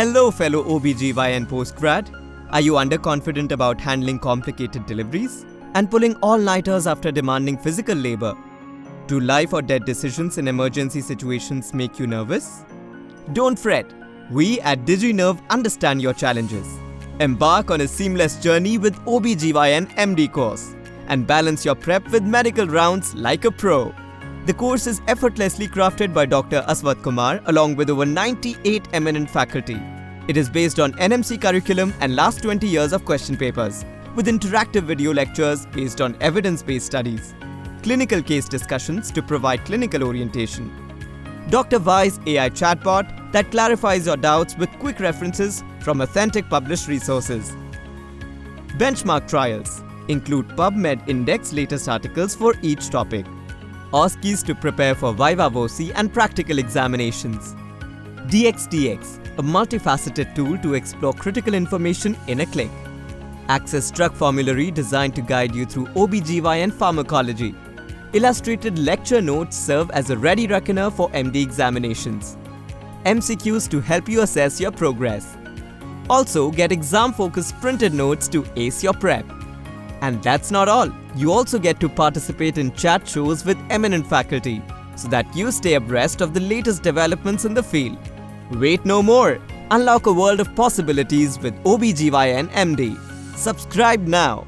Hello fellow OBGYN postgrad. Are you underconfident about handling complicated deliveries and pulling all-nighters after demanding physical labor? Do life or death decisions in emergency situations make you nervous? Don't fret. We at DigiNerve understand your challenges. Embark on a seamless journey with OBGYN MD course and balance your prep with medical rounds like a pro. The course is effortlessly crafted by Dr. Aswath Kumar along with over 98 eminent faculty. It is based on NMC curriculum and last 20 years of question papers, with interactive video lectures based on evidence-based studies, clinical case discussions to provide clinical orientation, Dr. Vi's AI Chatbot that clarifies your doubts with quick references from authentic published resources. Benchmark trials include PubMed Index latest articles for each topic. OSCEs to prepare for VIVA OSCE and practical examinations. DXDX, a multifaceted tool to explore critical information in a click. Access drug formulary designed to guide you through OBGYN pharmacology. Illustrated lecture notes serve as a ready reckoner for MD examinations. MCQs to help you assess your progress. Also, get exam-focused printed notes to ace your prep. And that's not all. You also get to participate in chat shows with eminent faculty so that you stay abreast of the latest developments in the field. Wait no more. Unlock a world of possibilities with OBGYN MD. Subscribe now.